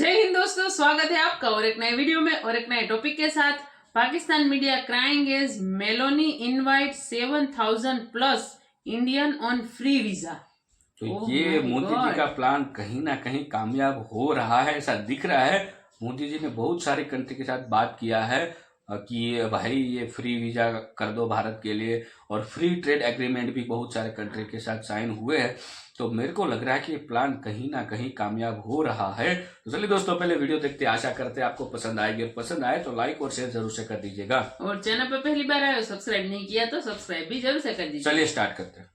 जय हिंद दोस्तों, स्वागत है आपका और एक नए वीडियो में और एक नए टॉपिक के साथ। Pakistan media crying as Meloni invite 7,000 plus Indian on free visa. तो ये मोदी जी का प्लान कहीं ना कहीं कामयाब हो रहा है, ऐसा दिख रहा है। मोदी जी ने बहुत सारी कंट्री के साथ बात किया है कि भाई ये फ्री वीजा कर दो भारत के लिए, और फ्री ट्रेड एग्रीमेंट भी बहुत सारे कंट्री के साथ साइन हुए हैं। तो मेरे को लग रहा है कि ये प्लान कहीं ना कहीं कामयाब हो रहा है। तो चलिए दोस्तों, पहले वीडियो देखते, आशा करते हैं आपको पसंद आएगी, और पसंद आए तो लाइक और शेयर जरूर से कर दीजिएगा, और चैनल पर पहली बार आए सब्सक्राइब नहीं किया तो सब्सक्राइब भी जरूर से कर दीजिए। चलिए स्टार्ट करते हैं।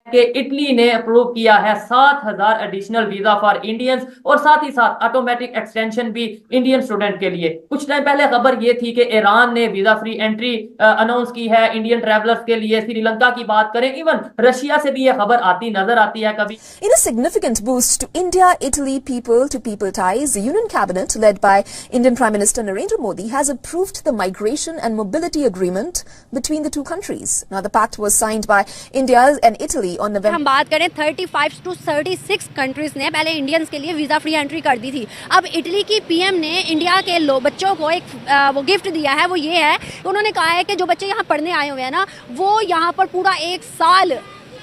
कि इटली ने अप्रूव किया है 7,000 एडिशनल वीजा फॉर इंडियंस और साथ ही साथ ऑटोमेटिक एक्सटेंशन भी इंडियन स्टूडेंट के लिए। कुछ टाइम पहले खबर ये थी कि ईरान ने वीजा फ्री एंट्री अनाउंस की है इंडियन ट्रैवलर्स के लिए। श्रीलंका की बात करें, इवन रशिया से भी ये खबर नजर आती है कभी। In a significant boost to India-Italy people-to-people ties, the Union Cabinet, led by Indian Prime Minister Narendra Modi, has approved the migration and mobility agreement between the two countries. Now, the pact was signed by India and Italy on November. हम बात करें 35 to 36 countries ने पहले Indians के लिए visa free entry कर दी थी। अब इटली की पीएम ने इंडिया के बच्चों को एक वो गिफ्ट दिया है। वो ये है कि उन्होंने कहा है कि जो बच्चे यहाँ पढ़ने आए हुए हैं ना, वो यहाँ पर पूरा 1 साल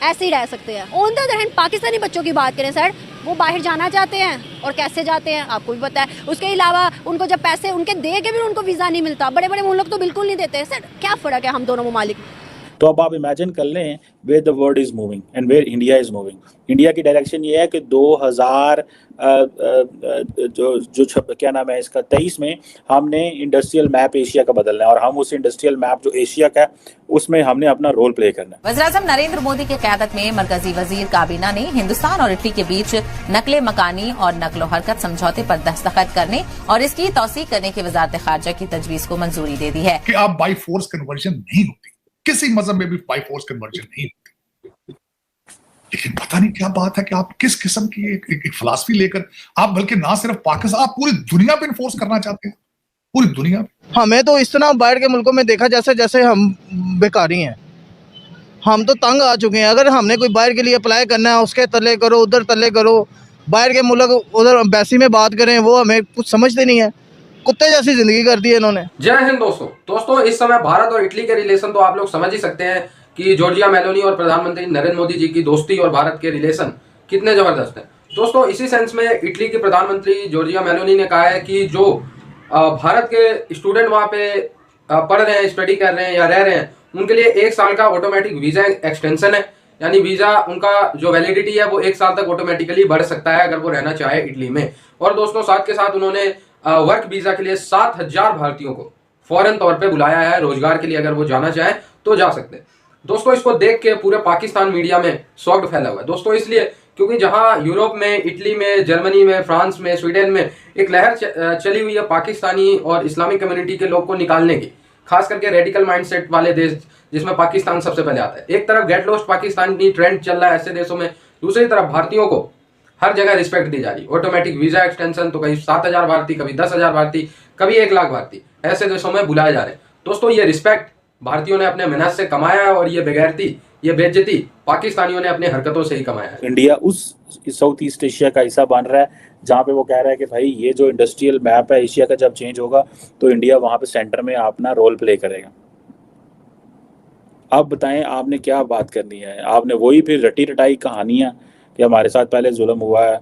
ऐसे ही रह सकते हैं। On the other hand Pakistani बच्चों की बात करें सर, वो बाहर जाना चाहते हैं और कैसे जाते हैं आपको भी पता है। उसके अलावा उनको जब पैसे उनके दे के भी उनको वीजा नहीं मिलता। बड़े बड़े मुल्क तो बिल्कुल नहीं देते। सर क्या फर्क है हम दोनों ममालिक में? तो अब आप इमेजिन कर लें where the world is moving and where India is moving. India की डायरेक्शन ये है कि 2000 क्या नाम है इसका 23 में हमने इंडस्ट्रियल मैप एशिया का बदलना है, और हम उस इंडस्ट्रियल मैप जो एशिया का है उसमें हमने अपना रोल प्ले करना है। वज़ीर-ए-आज़म नरेंद्र मोदी की क़यादत में मरकजी वजीर काबीना ने हिंदुस्तान और इटली के बीच नकले मकानी और नकलो हरकत समझौते पर दस्तखत करने और इसकी तौसीक करने की वजारत खारजा की तजवीज़ को मंजूरी दे दी है कि आप बाई फोर्स कन्वर्जन नहीं होती, किसी मजहब में भी बाई फोर्स कन्वर्जन नहीं होती। लेकिन पता नहीं क्या बात है कि आप किस किस्म की एक फिलॉसफी लेकर आप बल्कि ना सिर्फ पाकिस्तान, आप पूरी दुनिया पे इन्फोर्स करना चाहते हैं, पूरी दुनिया पे। हमें तो इस तरह बाहर के मुल्कों में देखा जैसे जैसे हम बेकारी हैं। हम तो तंग आ चुके हैं। अगर हमने कोई बाहर के लिए अप्लाई करना है, उसके तले करो, उधर तले करो, बाहर के मुल्क उधर एम्बेसी में बात करें, वो हमें कुछ समझते नहीं है। कुत्ते जैसी जिंदगी कर दी है इन्होंने। जय हिंद दोस्तों, इस समय भारत और इटली के रिलेशन तो आप लोग समझ ही सकते हैं कि जॉर्जिया मेलोनी और प्रधानमंत्री नरेंद्र मोदी जी की दोस्ती और भारत के रिलेशन कितने जबरदस्त हैं। दोस्तों इसी सेंस में इटली की प्रधानमंत्री जॉर्जिया मेलोनी ने कहा है कि जो भारत के स्टूडेंट वहाँ पे पढ़ रहे हैं, स्टडी कर रहे हैं या रह रहे हैं, उनके लिए 1 साल का ऑटोमेटिक वीजा एक्सटेंशन है। यानी वीजा उनका जो वैलिडिटी है वो 1 साल तक ऑटोमेटिकली बढ़ सकता है अगर वो रहना चाहे इटली में। और दोस्तों साथ के साथ उन्होंने वर्क वीजा के लिए 7,000 भारतीयों को फौरन तौर पे बुलाया है रोजगार के लिए। अगर वो जाना चाहे तो जा सकते हैं। दोस्तों इसको देख के पूरे पाकिस्तान मीडिया में शॉक्ड फैला हुआ है दोस्तों, इसलिए क्योंकि जहां यूरोप में, इटली में, जर्मनी में, फ्रांस में, स्वीडन में एक लहर चली हुई है पाकिस्तानी और इस्लामिक कम्युनिटी के लोग को निकालने की, खास करके रेडिकल माइंडसेट वाले देश जिसमें पाकिस्तान सबसे पहले आता है। एक तरफ गेट लॉस्ट पाकिस्तानी ट्रेंड चल रहा है ऐसे देशों में, दूसरी तरफ भारतीयों को हर जगह रिस्पेक्ट दी जा रही। ऑटोमेटिक वीजा एक्सटेंशन तो कभी 7,000 भारतीय, कभी 10,000 भारतीय, कभी 1 लाख भारतीय ऐसे देशों में बुलाए जा रहे हैं। दोस्तों ये रिस्पेक्ट भारतीयों ने अपने मेहनत से कमाया है, और ये बेगैरती, ये बेइज्जती पाकिस्तानियों ने अपने हरकतों से ही कमाया है। इंडिया उस साउथ ईस्ट एशिया का हिस्सा बन रहा है जहाँ पे वो कह रहा है कि भाई ये जो इंडस्ट्रियल मैप है एशिया का जब चेंज होगा तो इंडिया वहाँ पे सेंटर में अपना रोल प्ले करेगा। आप बताएं आपने क्या बात करनी है? आपने वही फिर रटी रटाई कहानियाँ कि हमारे साथ पहले जुल्म हुआ है,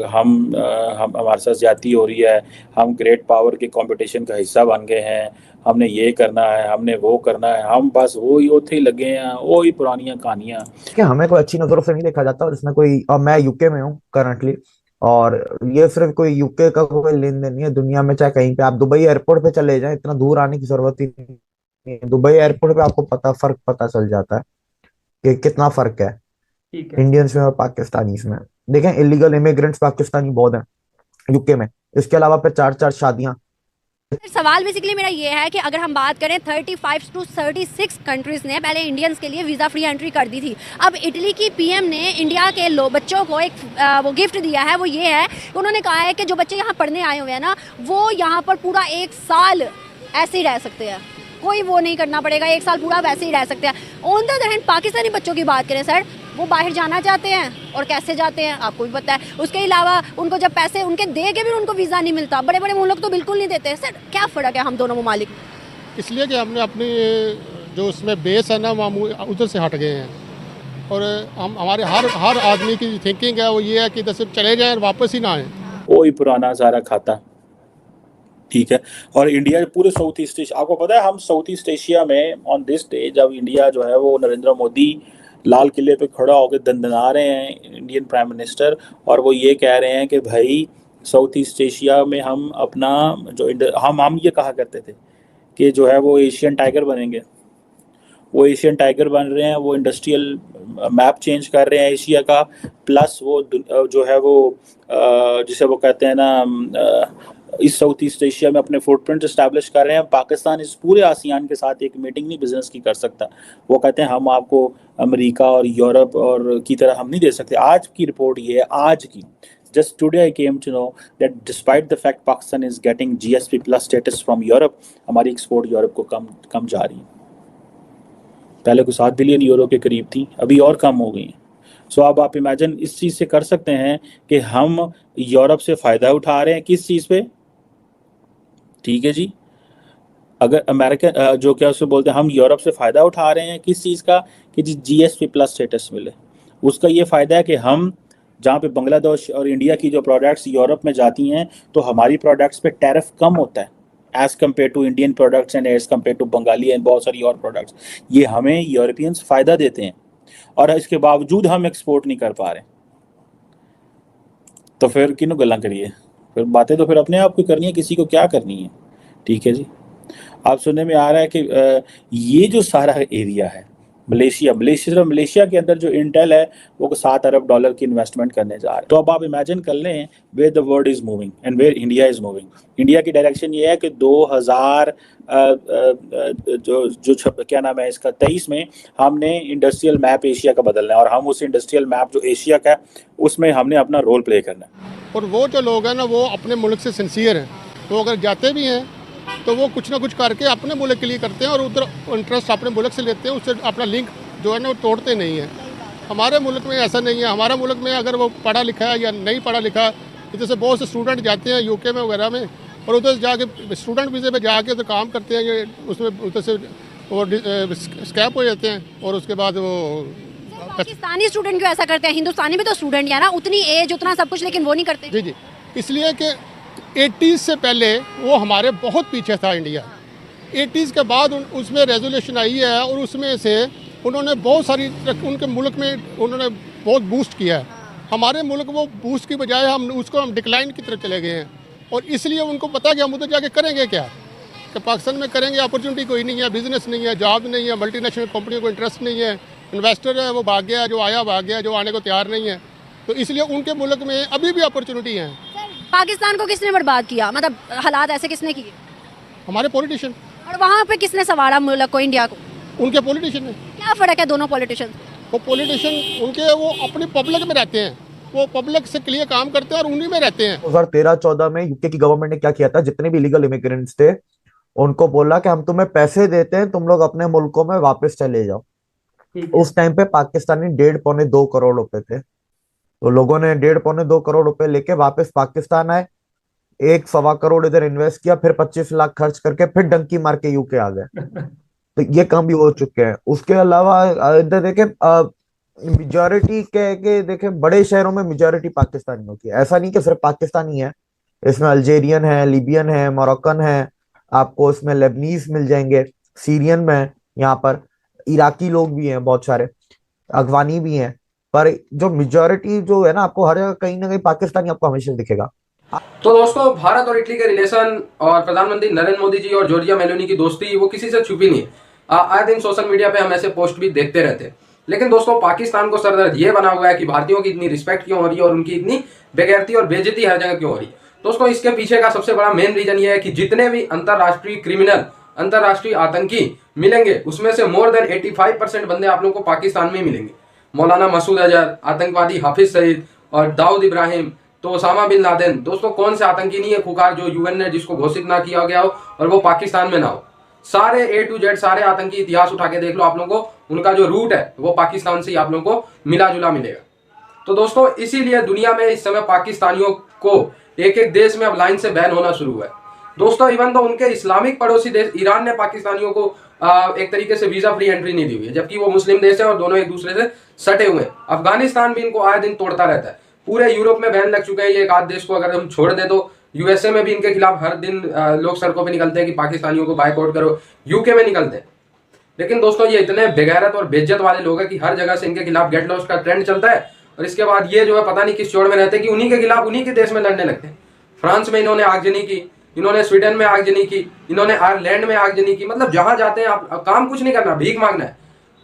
हम हमारे साथ ज्यादती हो रही है, हम ग्रेट पावर के कंपटीशन का हिस्सा बन गए हैं, हमने ये करना है, हमने वो करना है, हम बस वही उथे ही लगे हैं, वही पुरानियां कहानियां। कि हमें कोई अच्छी नजरों से नहीं देखा जाता। और इसमें कोई, अब मैं यूके में हूँ करंटली, और ये सिर्फ कोई यूके का कोई लेन देन नहीं है। दुनिया में चाहे कहीं पे आप दुबई एयरपोर्ट पे चले जाएं, इतना दूर आने की जरूरत ही नहीं है। दुबई एयरपोर्ट पे आपको फर्क पता चल जाता है कि कितना फर्क है इंडियंस में और पाकिस्तानीज में। देखें इलीगल इमिग्रेंट्स पाकिस्तानी बहुत हैं यूके में, इसके अलावा फिर 4-4 शादियां। सवाल बेसिकली मेरा ये है कि अगर हम बात करें 35 to 36 कंट्रीज ने पहले इंडियंस के लिए वीजा फ्री एंट्री कर दी थी। अब इटली की पीएम ने इंडिया के बच्चों को एक वो गिफ्ट दिया है। वो ये है कि उन्होंने कहा है कि जो बच्चे यहाँ पढ़ने आए हुए हैं ना, वो यहाँ पर पूरा 1 साल ऐसे ही रह सकते हैं। कोई वो नहीं करना पड़ेगा, 1 साल पूरा वैसे ही रह सकते हैं। On the other hand Pakistani बच्चों की बात करें सर, वो बाहर जाना चाहते हैं और कैसे जाते हैं आपको भी पता है। उसके अलावा उनको जब पैसे उनके दे के भी उनको वीज़ा नहीं मिलता, बड़े बड़े मुल्क तो बिल्कुल नहीं देते। सर क्या फ़र्क है हम दोनों ममालिक में? इसलिए कि हमने अपनी जो उसमें बेस है ना वहाँ उधर से हट गए हैं और हम हमारे हर आदमी की थिंकिंग है वो ये है कि इधर से चले जाएं और वापस ही ना आएँ। वही पुराना सारा खाता, ठीक है। और इंडिया पूरे साउथ ईस्ट एशिया, आपको पता है हम साउथ ईस्ट एशिया में ऑन दिस डे जब इंडिया जो है वो नरेंद्र मोदी लाल किले पे खड़ा होकर दंदना रहे हैं इंडियन प्राइम मिनिस्टर, और वो ये कह रहे हैं कि भाई साउथ ईस्ट एशिया में हम अपना जो हम ये कहा करते थे कि जो है वो एशियन टाइगर बनेंगे, वो एशियन टाइगर बन रहे हैं, वो इंडस्ट्रियल मैप चेंज कर रहे हैं एशिया का, प्लस वो जो है वो जिसे वो कहते हैं ना इस साउथ ईस्ट एशिया में अपने फुटप्रिंट इस्टेब्लिश कर रहे हैं। पाकिस्तान इस पूरे आसियान के साथ एक मीटिंग नहीं बिजनेस की कर सकता। वो कहते हैं हम आपको अमेरिका और यूरोप और की तरह हम नहीं दे सकते। आज की रिपोर्ट ये है, आज की, just today I came to know that despite the fact Pakistan is getting GSP plus status from Europe, हमारी एक्सपोर्ट यूरोप को कम जा रही है। पहले कुछ 7 बिलियन यूरो के करीब थी, अभी और कम हो गई है। सो अब आप इमेजिन इस चीज़ से कर सकते हैं कि हम यूरोप से फ़ायदा उठा रहे हैं किस चीज़ पे, ठीक है जी। अगर अमेरिका जो क्या उससे बोलते हैं, हम यूरोप से फ़ायदा उठा रहे हैं किस चीज़ का कि जी GSP प्लस स्टेटस मिले। उसका ये फ़ायदा है कि हम जहाँ पे बांग्लादेश और इंडिया की जो प्रोडक्ट्स यूरोप में जाती हैं तो हमारी प्रोडक्ट्स पे टैरिफ कम होता है as compare to Indian products and as compare to Bengali and बहुत सारी और प्रोडक्ट्स। ये हमें यूरोपियंस फ़ायदा देते हैं और इसके बावजूद हम एक्सपोर्ट नहीं कर पा रहे। तो फिर किन्हों गल्ला करिए, फिर बातें तो फिर अपने आप को करनी है, किसी को क्या करनी है, ठीक है जी। आप सुनने में आ रहा है कि ये जो सारा एरिया है मलेशिया के अंदर जो इंटेल है वो $7 अरब की इन्वेस्टमेंट करने जा रहा है। तो अब आप इमेजिन कर लें where the world is moving and where India is moving. India की डायरेक्शन ये है कि 2000 क्या नाम है इसका 23 में हमने इंडस्ट्रियल मैप एशिया का बदलना है और हम उस इंडस्ट्रियल मैप जो एशिया का है उसमें हमने अपना रोल प्ले करना है। और वो जो लोग हैं ना वो अपने मुल्क से सिंसियर हैं, तो अगर जाते भी हैं तो वो कुछ ना कुछ करके अपने मुल्क के लिए करते हैं और उधर इंटरेस्ट अपने मुल्क से लेते हैं, उससे अपना लिंक जो है ना वो तोड़ते नहीं हैं। हमारे मुल्क में ऐसा नहीं है। हमारा मुल्क में अगर वो पढ़ा लिखा है या नहीं पढ़ा लिखा, इधर से बहुत से स्टूडेंट जाते हैं यूके में वगैरह में और उधर जाके स्टूडेंट वीज़े पे जाके तो काम करते हैं, ये उसमें उधर से वो स्कैप हो जाते हैं और उसके बाद वो पाकिस्तानी स्टूडेंट क्यों ऐसा करते हैं? हिंदुस्तानी भी तो स्टूडेंट है ना, उतनी एज उतना सब कुछ, लेकिन वो नहीं करते। जी जी, इसलिए कि 80s से पहले वो हमारे बहुत पीछे था इंडिया। 80s के बाद उसमें रेजोल्यूशन आई है और उसमें से उन्होंने बहुत सारी उनके मुल्क में उन्होंने बहुत बूस्ट किया है। हमारे मुल्क वो बूस्ट की बजाय हम डिक्लाइन की तरफ चले गए हैं और इसलिए उनको पता है कि हम उधर जाके करेंगे क्या, कि पाकिस्तान में करेंगे अपॉर्चुनिटी कोई नहीं है, बिजनेस नहीं है, जॉब नहीं है, मल्टीनेशनल कंपनी को इंटरेस्ट नहीं है, इन्वेस्टर है वो भाग गया, जो आया भाग गया, जो आने को तैयार नहीं है। तो इसलिए उनके मुल्क में अभी भी अपॉर्चुनिटी है। पाकिस्तान को किसने बर्बाद किया, मतलब हालात ऐसे किसने किए? हमारे पॉलिटिशियन। और वहाँ पे किसने संवारा मुल्क को, इंडिया को? उनके पॉलिटिशियन है। क्या फ़र्क है दोनों पॉलिटिशियन? वो पॉलिटिशियन उनके वो अपनी पब्लिक में रहते हैं, वो पब्लिक से लिए काम करते हैं और उन्हीं में रहते हैं। 2013-14 में यूके की गवर्नमेंट ने क्या किया था, जितने भी इलीगल इमिग्रेंट्स थे उनको बोला कि हम तुम्हें पैसे देते हैं, तुम लोग अपने मुल्कों में वापस चले जाओ। उस टाइम पे पाकिस्तानी 1.5-2 करोड़ रुपए थे, तो लोगों ने 1.5-2 करोड़ रुपए लेके वापस पाकिस्तान आए, 1-1.25 करोड़ इधर इन्वेस्ट किया, फिर 25 लाख खर्च करके फिर डंकी मार के यूके आ गए। तो ये काम भी हो चुके हैं। उसके अलावा इधर देखे मेजॉरिटी के देखे बड़े शहरों में मेजॉरिटी पाकिस्तानियों की है। ऐसा नहीं कि सिर्फ पाकिस्तानी है, इसमें अल्जेरियन है, लीबियन है, मोरक्कन है, आपको इसमें लेबनीज मिल जाएंगे, सीरियन में, यहाँ पर इराकी लोग भी हैं, बहुत सारे अफगानी भी हैं, पर जो मेजॉरिटी जो है ना आपको हर जगह कहीं ना कहीं पाकिस्तानी आपको हमेशा दिखेगा। तो दोस्तों, भारत और इटली के रिलेशन और प्रधानमंत्री नरेंद्र मोदी जी और जॉर्जिया मेलोनी की दोस्ती वो किसी से छुपी नहीं है। आए दिन सोशल मीडिया पे हम ऐसे पोस्ट भी देखते रहते हैं। लेकिन दोस्तों, पाकिस्तान को सरदर्द ये बना हुआ है कि भारतीयों की इतनी रिस्पेक्ट क्यों हो रही है और उनकी इतनी बेगैरती और बेइज्जती हर जगह क्यों हो रही है। दोस्तों, इसके पीछे का सबसे बड़ा मेन रीजन ये है कि जितने भी अंतरराष्ट्रीय क्रिमिनल, अंतरराष्ट्रीय आतंकी मिलेंगे उसमें से मोर देन 85% बंदे आप लोगों को पाकिस्तान में ही मिलेंगे। मौलाना मसूद अजहर, आतंकवादी हाफिज सईद और दाऊद इब्राहिम, तो ओसामा बिन लादेन। दोस्तों, कौन से आतंकी नहीं है खुकार जो यूएन ने जिसको घोषित ना किया गया हो और वो पाकिस्तान में ना हो। सारे A to Z सारे आतंकी इतिहास उठा के देख लो आप लोगों को, उनका जो रूट है वो पाकिस्तान से ही आप लोगों को मिला जुला मिलेगा। तो दोस्तों इसीलिए दुनिया में इस समय पाकिस्तानियों को एक एक देश में अब लाइन से बैन होना शुरू हुआ है। दोस्तों इवन तो उनके इस्लामिक पड़ोसी देश ईरान ने पाकिस्तानियों को एक तरीके से वीजा फ्री एंट्री नहीं दी हुई है, जबकि वो मुस्लिम देश है और दोनों एक दूसरे से सटे हुए हैं। अफगानिस्तान भी इनको आए दिन तोड़ता रहता है। पूरे यूरोप में बैन लग चुके हैं, ये एक आध देश को अगर हम छोड़ दे तो यूएसए में भी इनके खिलाफ हर दिन लोग सड़कों पे निकलते हैं कि पाकिस्तानियों को बायकॉट करो, यूके में निकलते हैं। लेकिन दोस्तों ये इतने बेगैरत और बेइज्जत वाले लोग हैं कि हर जगह से इनके खिलाफ गेट लॉस्ट का ट्रेंड चलता है, और इसके बाद ये जो है पता नहीं किस चोड़ में रहते हैं कि उन्हीं के खिलाफ उन्हीं के देश में लड़ने लगते हैं। फ्रांस में इन्होंने आगजनी की, इन्होंने स्वीडन में आगजनी की, इन्होंने आयरलैंड में आगजनी की। मतलब जहां जाते हैं आप काम कुछ नहीं करना, भीख मांगना है,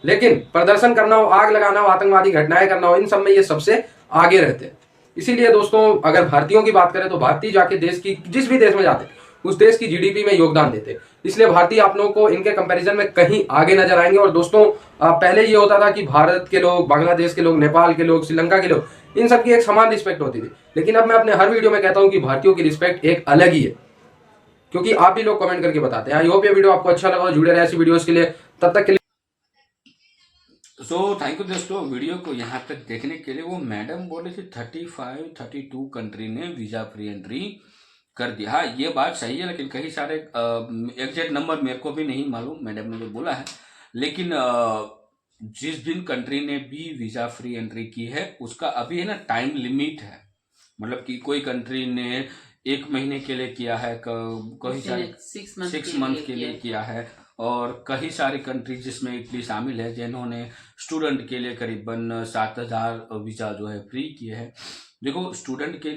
लेकिन प्रदर्शन करना हो, आग लगाना हो, आतंकवादी घटनाएं करना हो, इन सब में ये सबसे आगे रहते हैं। इसीलिए दोस्तों अगर भारतीयों की बात करें तो भारतीय जाके देश की जिस भी देश में जाते हैं उस देश की जीडीपी में योगदान देते हैं। इसलिए भारतीय आप लोगों को इनके कंपैरिजन में कहीं आगे नजर आएंगे। और दोस्तों पहले ये होता था कि भारत के लोग, बांग्लादेश के लोग, नेपाल के लोग, श्रीलंका के लोग, इन सब की एक समान रिस्पेक्ट होती थी। लेकिन अब मैं अपने हर वीडियो में कहता हूं कि भारतीयों की रिस्पेक्ट एक अलग ही है, क्योंकि आप भी लोग कमेंट करके बताते हैं। आई होप ये वीडियो आपको अच्छा लगा, जुड़े रहे ऐसी वीडियोस के लिए। तब तक के लिए थैंक यू दोस्तों, वीडियो को यहाँ तक देखने के लिए। वो मैडम बोले थी 32 कंट्री ने वीजा फ्री एंट्री कर दिया। हाँ ये बात सही है, लेकिन कई सारे एग्जैक्ट नंबर मेरे को भी नहीं मालूम, मैडम ने जो बोला है। लेकिन जिस दिन कंट्री ने भी वीजा फ्री एंट्री की है उसका अभी है ना टाइम लिमिट है। मतलब कि कोई कंट्री ने 1 महीने के लिए किया है, कई सारे 6 मंथ के लिए किया है, और कई सारी कंट्री जिसमें इटली शामिल है जिन्होंने स्टूडेंट के लिए करीबन 7000 वीजा जो है फ्री किए हैं। देखो स्टूडेंट के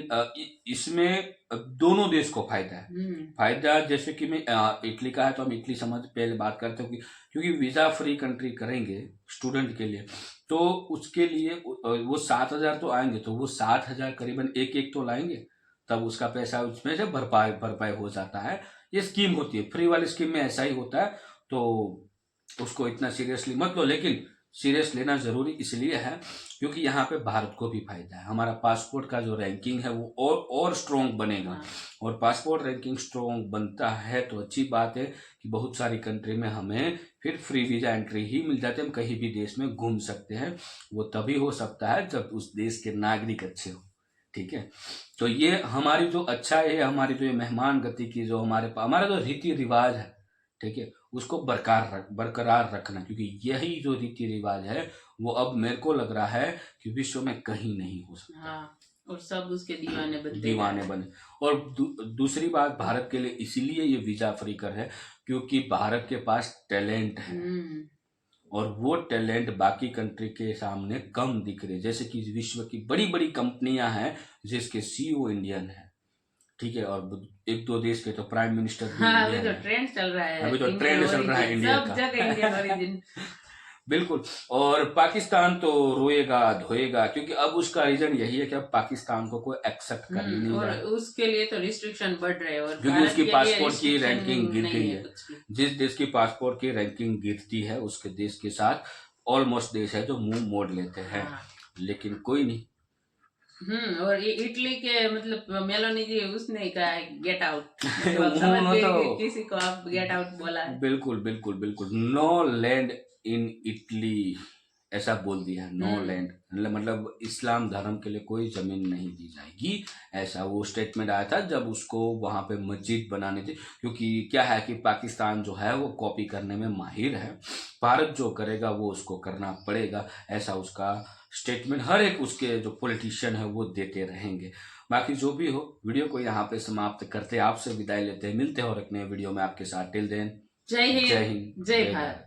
इसमें दोनों देश को फायदा है। फायदा जैसे कि मैं इटली का है तो हम इटली समझ पहले बात करते हो, क्योंकि वीजा फ्री कंट्री करेंगे स्टूडेंट के लिए तो उसके लिए वो 7000 तो आएंगे, तो वो 7000 करीबन एक तो लाएंगे, तब उसका पैसा उसमें से भरपाई हो जाता है। ये स्कीम होती है, फ्री वाली स्कीम में ऐसा ही होता है, तो उसको इतना सीरियसली मत लो। लेकिन सीरियस लेना जरूरी इसलिए है क्योंकि यहाँ पे भारत को भी फायदा है। हमारा पासपोर्ट का जो रैंकिंग है वो और स्ट्रॉन्ग बनेगा, और पासपोर्ट रैंकिंग स्ट्रॉन्ग बनता है तो अच्छी बात है कि बहुत सारी कंट्री में हमें फिर फ्री वीजा एंट्री ही मिल जाती है, हम कहीं भी देश में घूम सकते हैं। वो तभी हो सकता है जब उस देश के नागरिक अच्छे हो, ठीक है। तो ये हमारी जो अच्छा है, हमारी जो मेहमान गति की जो हमारा जो रीति रिवाज है, ठीक है, उसको बरकरार रखना, क्योंकि यही जो रीति रिवाज है वो अब मेरे को लग रहा है कि विश्व में कहीं नहीं हो सकता। हाँ, और सब उसके दीवाने बने। और दूसरी बात, भारत के लिए इसीलिए ये वीजा फ्री कर है क्योंकि भारत के पास टैलेंट है, और वो टैलेंट बाकी कंट्री के सामने कम दिख रहे। जैसे कि विश्व की बड़ी बड़ी कंपनियां हैं जिसके सीईओ इंडियन है, ठीक है, और 1-2 देश के तो प्राइम मिनिस्टर भी अभी तो ट्रेंड चल रहा है, इंडिया सब जगह इंडियन ओरिजिन। बिल्कुल। और पाकिस्तान तो रोएगा धोएगा, क्योंकि अब उसका रीजन यही है कि अब पाकिस्तान को कोई एक्सेप्ट कर ही नहीं रहा, और उसके लिए तो रिस्ट्रिक्शन बढ़ रहे हैं, और क्योंकि उसकी पासपोर्ट की रैंकिंग गिर गई है। जिस देश की पासपोर्ट की रैंकिंग गिरती है उसके देश के साथ ऑलमोस्ट देश है जो मुंह मोड़ लेते हैं। लेकिन कोई नहीं। और इटली के मतलब मेलोनी जी उसने कहा गेट आउट, तो किसी को आप गेट आउट बोला है। बिल्कुल नो लैंड इन इटली ऐसा बोल दिया, नो लैंड मतलब इस्लाम धर्म के लिए कोई जमीन नहीं दी जाएगी, ऐसा वो स्टेटमेंट आया था जब उसको वहां पे मस्जिद बनाने थी। क्योंकि क्या है कि पाकिस्तान जो है वो कॉपी करने में माहिर है, भारत जो करेगा वो उसको करना पड़ेगा, ऐसा उसका स्टेटमेंट हर एक उसके जो पॉलिटिशियन है वो देते रहेंगे। बाकी जो भी हो, वीडियो को यहाँ पे समाप्त करते, आपसे विदाई लेते हैं, मिलते हैं और एक नए वीडियो में आपके साथ। टिल देन, जय हिंद, जय भारत।